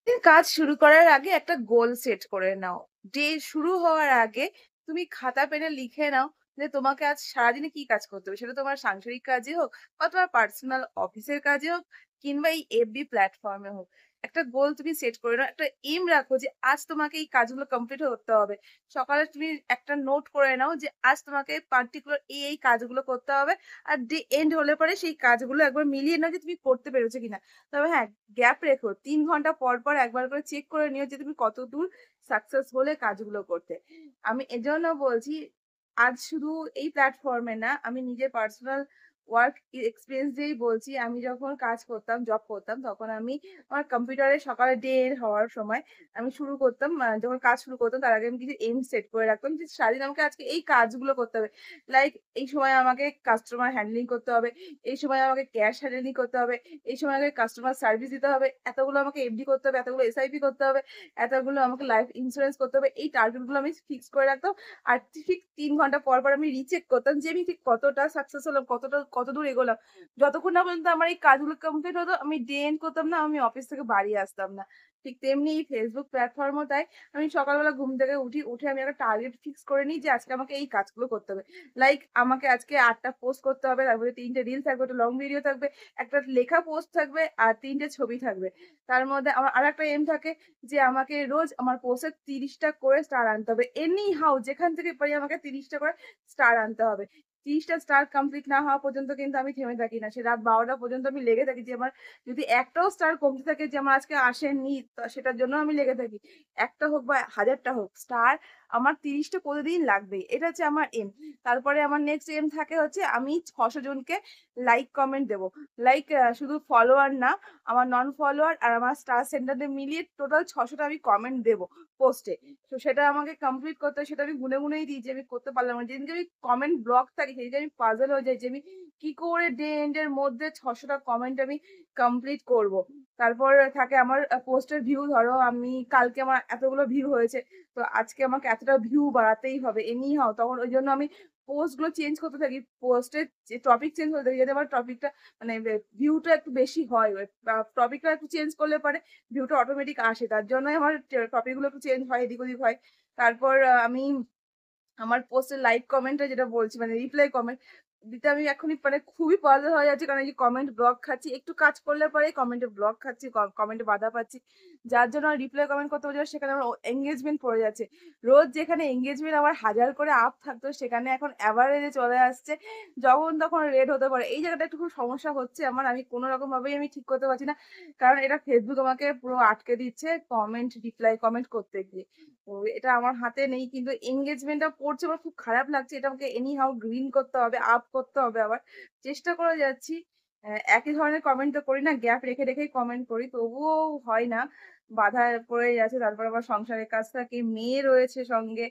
কাজ শুরু করার আগে একটা গোল সেট করে নাও। ডে শুরু হওয়ার আগে তুমি খাতা পেনে লিখে নাও যে তোমাকে আজ সারাদিনে কি কাজ করতে হবে। সেটা তোমার সাংসারিক কাজই হোক বা তোমার পার্সোনাল অফিসের কাজে হোক কিংবা এই এফবি প্ল্যাটফর্ম এ হোক। একটা গোল তুমি সেট করে নাও। একটা এইম রাখো যে আজ তোমাকে এই কাজগুলো কমপ্লিট করতে হবে। সকালে তুমি একটা নোট করে নাও যে আজ তোমাকে পার্টিকুলার এই কাজগুলো করতে হবে। আর ডে এন্ড হলে পরে সেই কাজগুলো একবার মিলিয়ে নাও যে তুমি করতে পেরেছো কিনা। তবে হ্যাঁ, গ্যাপ রেখো। ৩ ঘন্টা পর, পর একবার করে চেক করে নিও যে তুমি কতদূর সাকসেস হলে কাজগুলো করতে। আমি এজন্য বলছি, আজ শুধু এই প্ল্যাটফর্মে না, আমি নিজের পার্সোনাল ওয়ার্ক এক্সপেরিয়েন্স দিয়েই বলছি। আমি যখন কাজ করতাম, জব করতাম, তখন আমি আমার কম্পিউটারে সকালে ডে এন্ড হওয়ার সময় আমি শুরু করতাম যখন কাজ শুরু করতাম তার আগে আমি কিছু এইম সেট করে রাখতাম যে সারাদিন আমাকে আজকে এই কাজগুলো করতে হবে। লাইক এই সময় আমাকে কাস্টমার হ্যান্ডলিং করতে হবে, এই সময় আমাকে ক্যাশ হ্যান্ডলিং করতে হবে, এই সময় আমাকে কাস্টমার সার্ভিস দিতে হবে, এতগুলো আমাকে এফডি করতে হবে, এতগুলো এসআইপি করতে হবে, এতগুলো আমাকে লাইফ ইন্সুরেন্স করতে হবে। এই টার্গেট গুলো আমি ফিক্স করে রাখতাম। আর ঠিক ৩ ঘন্টা পর, পর আমি রিচেক করতাম যে আমি ঠিক কতটা সাকসেস হলাম, কতদূর এগোলাম। যতক্ষণ না পর্যন্ত আমার এই কাজগুলো কমপ্লিট হতো, আমি ডে এন্ড করতাম না, আমি অফিস থেকে বাড়ি আসতাম না। ঠিক তেমনি এই Facebook প্ল্যাটফর্মও তাই। আমি সকালবেলা ঘুম থেকে উঠে আমি একটা টার্গেট ফিক্স করে নিই যে আজকে আমাকে এই কাজগুলো করতে হবে। লাইক আমাকে আজকে ৮ টা পোস্ট করতে হবে, তারপরে ৩ টে রিল থাকবে, একটা লং ভিডিও থাকবে, একটা লেখা পোস্ট থাকবে আর ৩ টে ছবি থাকবে। তার মধ্যে আমার আরেকটা এম থাকে যে আমাকে রোজ আমার পোস্টে ৩০ টা করে স্টার আনতে হবে। এনি হাউ যেখান থেকে পারি আমাকে ৩০ টা করে স্টার আনতে হবে। ৩০ টা স্টার কমপ্লিট না হওয়া পর্যন্ত কিন্তু আমি থেমে থাকি না। সে রাত ১২ টা পর্যন্ত আমি লেগে থাকি যে আমার যদি একটাও স্টার কমতে থাকে যে আমার আজকে আসেনি সেটার জন্য আমি লেগে থাকি। একটা হোক বা ১০০০ টা হোক স্টার আমার ৩০ টা প্রতিদিন লাগবেই। এটা হচ্ছে আমার এম। তারপরে আমার নেক্সট এম থাকে হচ্ছে আমি ৬০০ জনকে লাইক কমেন্ট দেব। লাইক শুধু ফলোয়ার না, আমার নন ফলোয়ার আর আমার স্টার সেন্টারদের মিলিয়ে টোটাল ৬০০ টা আমি কমেন্ট দেব পোস্টে। তো সেটা আমাকে কমপ্লিট করতে হয়, সেটা আমি গুনে, গুনেই দিই যে আমি করতে পারলাম না। যেদিনকে আমি কমেন্ট ব্লক থাকে সেদিনকে আমি পাজল হয়ে যাই যে আমি কি করে ডে এন্ড এর মধ্যে ৬০০ টা কমেন্ট আমি কমপ্লিট করব। তারপর থাকে আমার পোস্টের ভিউ, ধরো আমি কালকে আমার এতগুলো ভিউ হয়েছে। তো আজকে আমাকে এতটা ভিউ বাড়াতেই হবে এনি হাউ, তখন ওইজন্য আমি পোস্ট গুলো চেঞ্জ করতে থাকি। পোস্টের যে টপিক চেঞ্জ করতে থাকি যাতে আমার টপিকটা মানে ভিউটা একটু বেশি হয়। বা টপিকটা একটু চেঞ্জ করলে পরে ভিউটা অটোমেটিক আসে। তার জন্যই আমার টপিক গুলো একটু চেঞ্জ হয়, এদিক ওদিক হয়। তারপর আমি আমার পোস্টের লাইক কমেন্টে যেটা বলছি মানে রিপ্লাই কমেন্ট দিতে আমি এখনই মানে খুবই পাজল হয়ে যাচ্ছি, কারণ এই যে কমেন্ট ব্লক খাচ্ছি, একটু কাজ করলে পরে কমেন্টে ব্লক খাচ্ছি, কমেন্টে বাধা পাচ্ছি, যার জন্য রিপ্লাই কমেন্ট করতে বলছে সেখানে আমার এঙ্গেজমেন্ট পড়ে যাচ্ছে। রোজ যেখানে এঙ্গেজমেন্ট আমার ১০০০ করে আপ থাকতো সেখানে এখন অ্যাভারেজে চলে আসছে যখন তখন রেড হতে পারে। এই জায়গাটা একটু খুব সমস্যা হচ্ছে আমার, আমি কোনো রকম ভাবেই আমি ঠিক করতে পারছি না, কারণ এটা ফেসবুক আমাকে পুরো আটকে দিচ্ছে কমেন্ট রিপ্লাই কমেন্ট করতে গিয়ে। তো এটা আমার হাতে নেই, কিন্তু এনগেজমেন্টটা পড়ছে, আমার খুব খারাপ লাগছে। এটা আমাকে এনি হাউ গ্রিন করতে হবে, আপ করতে হবে আবার। চেষ্টা করে যাচ্ছি। একই ধরনের কমেন্ট তো করি না, গ্যাপ রেখে, রেখেই কমেন্ট করি। তবুও হয় না। বাধা পড়ে যাচ্ছে। তারপর আবার সংসারের কাজ থাকে, মেয়ে রয়েছে সঙ্গে।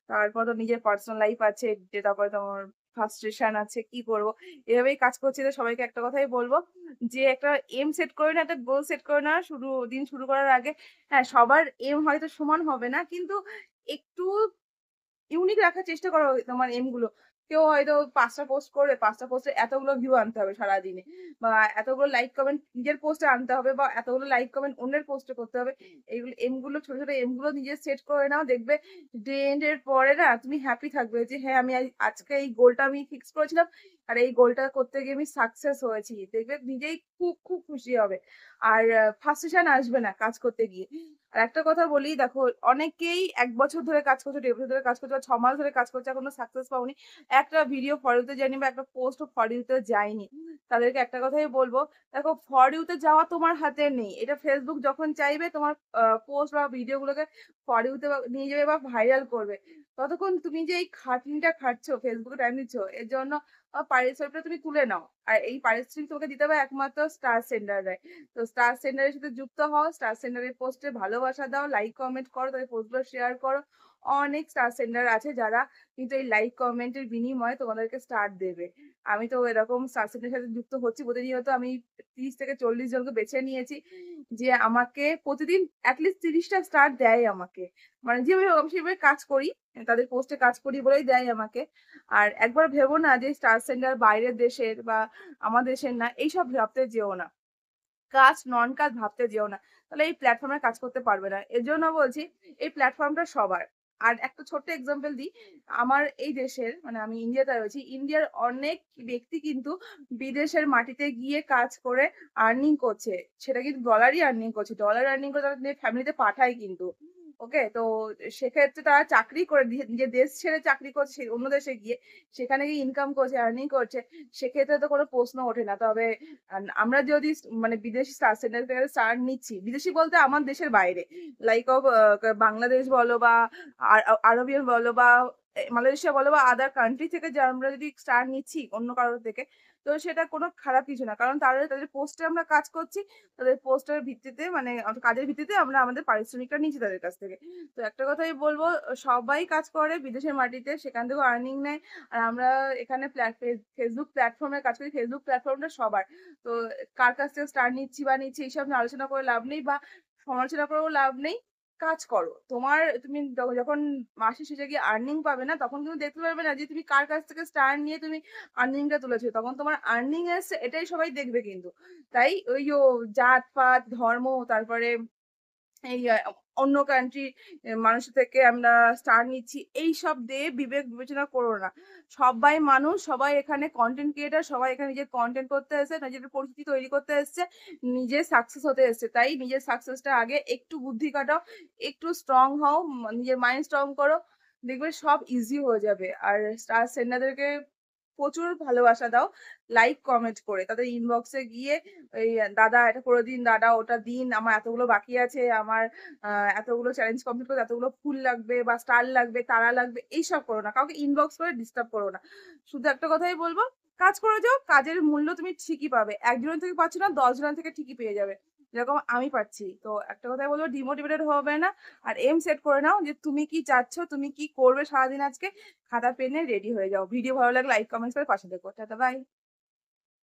তারপর তো নিজের পার্সোনাল লাইফ আছে, যে তারপরে তোমার frustration আছে, কি করব? এভাবেই কাজ করছি। তো সবাইকে একটা কথাই বলব যে একটা এম সেট করে নাও, একটা গোল সেট করে নাও দিন শুরু করার আগে। হ্যাঁ, সবার এম হয়তো সমান হবে না, কিন্তু একটু ইউনিক রাখার চেষ্টা করো তোমার এম গুলো। কেউ হয়তো ৫ টা পোস্ট করবে, ৫ টা পোস্টে এতগুলো ভিউ আনতে হবে সারাদিনে। বা এতগুলো লাইক কমেন্ট নিজের পোস্টে আনতে হবে, বা এতগুলো লাইক কমেন্ট অন্যের পোস্টে করতে হবে। এইগুলো এম গুলো ছোট, ছোট এম গুলো নিজে সেট করে নাও। দেখবে ডে এন্ড এর পরে না তুমি হ্যাপি থাকবে যে হ্যাঁ, আমি আজকে এই গোলটা আমি ফিক্স করেছিলাম। আর এই গোলটা করতে গিয়ে আমি সাকসেস হয়েছি। দেখবে নিজেই খুব, খুব খুশি হবে। আর frustration আসবে না কাজ করতে গিয়ে। আর একটা কথা বলি, দেখো অনেকেই ১ বছর ধরে কাজ করছো, ১.৫ বছর ধরে কাজ করছো বা ৬ মাস ধরে কাজ করছো, এখনো সাকসেস পাওনি। একটা ভিডিও ফর ইউ তে যায়নি বা একটা পোস্ট ফর ইউ তে যায়নি। তাদেরকে একটা কথাই বলবো, দেখো ফর ইউ তে যাওয়া তোমার হাতে নেই। এটা Facebook যখন চাইবে তোমার পোস্ট বা ভিডিও গুলোকে ফর ইউ তে নিয়ে যাবে বা ভাইরাল করবে। ততক্ষণ তুমি যে এই খাটনিটা খাটছো, Facebook এ টাইম দিচ্ছ, এর জন্য পারিশ্রমিকটা তুমি তুলে নাও। আর এই পারিশ্রমিক তোমাকে দিতে হবে একমাত্র স্টার সেন্ডাররাই। তো স্টার সেন্টারের সাথে যুক্ত হও, স্টার সেন্টারের পোস্টে ভালোবাসা দাও, লাইক কমেন্ট করো, তাদের পোস্টগুলো শেয়ার করো। অনেক স্টার সেন্টার আছে যারা কিন্তু এই লাইক কমেন্টের বিনিময়ে তোমাদেরকে স্টার দেবে। আমি তো এরকম স্টার সেন্টারের সাথে যুক্ত হচ্ছি, প্রতিনিয়ত আমি ৩০ থেকে ৪০ জনকে বেছে নিয়েছি যে আমাকে প্রতিদিন এটলিস্ট ৩০ টা স্টার দেয় আমাকে। মানে যেভাবে হোক আমি সেভাবে কাজ করি, তাদের পোস্টে কাজ করি বলেই দেয় আমাকে। আর একবার ভেবো না যে স্টার সেন্টার বাইরের দেশের বা আমার দেশের না, এইসব ভাবতে যেও না। কাজ নন কাজ ভাবতে যেও না। তাহলে এই প্ল্যাটফর্মে কাজ করতে পারবে না। এর জন্য বলছি এই প্ল্যাটফর্মটা সবার। আর একটা ছোট্ট এক্সাম্পল দিই। আমার এই দেশের মানে আমি ইন্ডিয়াতে রয়েছি। ইন্ডিয়ার অনেক ব্যক্তি কিন্তু বিদেশের মাটিতে গিয়ে কাজ করে আর্নিং করছে। সেটা কিন্তু ডলারই আর্নিং করছে। ডলার আর্নিং করে তারা নিজের ফ্যামিলিতে পাঠায় কিন্তু। ওকে? তো সেক্ষেত্রে তারা চাকরি করে নিজের দেশ ছেড়ে চাকরি করছে অন্য দেশে গিয়ে। সেখানে গিয়ে ইনকাম করছে, আর্নিং করছে। সেক্ষেত্রে তো কোনো প্রশ্ন ওঠে না। তবে আমরা যদি মানে বিদেশি স্টার সেন্টার থেকে স্টার নিচ্ছি, বিদেশি বলতে আমার দেশের বাইরে। লাইক অফ বাংলাদেশ বলো বা আরবিয়ান বলো বা মালয়েশিয়া বলো বা আদার কান্ট্রি থেকে যে আমরা যদি স্টার নিচ্ছি অন্য কারোর থেকে, তো সেটা কোনো খারাপ কিছু না। কারণ তাদের পোস্টে আমরা কাজ করছি। তাদের পোস্টের ভিত্তিতে মানে কাজের ভিত্তিতে আমরা আমাদের পারিশ্রমিকটা নিচ্ছি তাদের কাছ থেকে। তো একটা কথাই বলব, সবাই কাজ করে বিদেশের মাটিতে, সেখান থেকেও আর্নিং নেয়। আর আমরা এখানে ফেসবুক প্ল্যাটফর্মে কাজ করি। ফেসবুক প্ল্যাটফর্মটা সবার। তো কার কাছ থেকে স্টার নিচ্ছি বা নিচ্ছি এইসব নিয়ে আলোচনা করে লাভ নেই বা সমালোচনা করেও লাভ নেই। কাজ করো। তুমি যখন মাসের শেষে গিয়ে আর্নিং পাবে না, তখন তুমি দেখতে পারবে না যে তুমি কার কাছ থেকে স্টার নিয়ে তুমি আর্নিংটা তুলেছো। তখন তোমার আর্নিং এসছে এটাই সবাই দেখবে কিন্তু। তাই ওই জাত-পাত, ধর্ম, তারপরে এই অন্য কান্ট্রির মানুষের থেকে আমরা স্টার নিচ্ছি এইসব দিয়ে বিবেক বিবেচনা করো না। সবাই মানুষ, সবাই এখানে কনটেন্ট ক্রিয়েটর, সবাই এখানে নিজের কনটেন্ট করতে এসেছে, নিজেদের পরিচিতি তৈরি করতে এসেছে, নিজের সাকসেস হতে এসেছে। তাই নিজের সাকসেসটা আগে একটু বুদ্ধি খাটাও, একটু স্ট্রং হও, নিজের মাইন্ড স্ট্রং করো। দেখবে সব ইজি হয়ে যাবে। আর স্টার সেন্ডারদেরকে প্রচুর ভালোবাসা দাও। লাইক কমেন্ট করে তাদের ইনবক্সে গিয়ে এই দাদা এটা করে দিন, দাদা ওটা দিন, আমার এতগুলো বাকি আছে, আমার এতগুলো চ্যালেঞ্জ কমপ্লিট করতে এতগুলো ফুল লাগবে বা স্টার লাগবে, তারা লাগবে, এইসব করো না। কাউকে ইনবক্স করে ডিস্টার্ব করো না। শুধু একটা কথাই বলবো, কাজ করে যাও, কাজের মূল্য তুমি ঠিকই পাবে। একজনের থেকে পাচ্ছ না, 10 জনের থেকে ঠিকই পেয়ে যাবে। যেরকম আমি পাচ্ছি। তো একটা কথাই বলবো, ডিমোটিভেটেড হবে না। আর এম সেট করে নাও যে তুমি কি চাচ্ছ, তুমি কি করবে সারাদিন আজকে। খাতা পেনে রেডি হয়ে যাও। ভিডিও ভালো লাগলে লাইক কমেন্টস করে পাশে থেকো। Tata bye.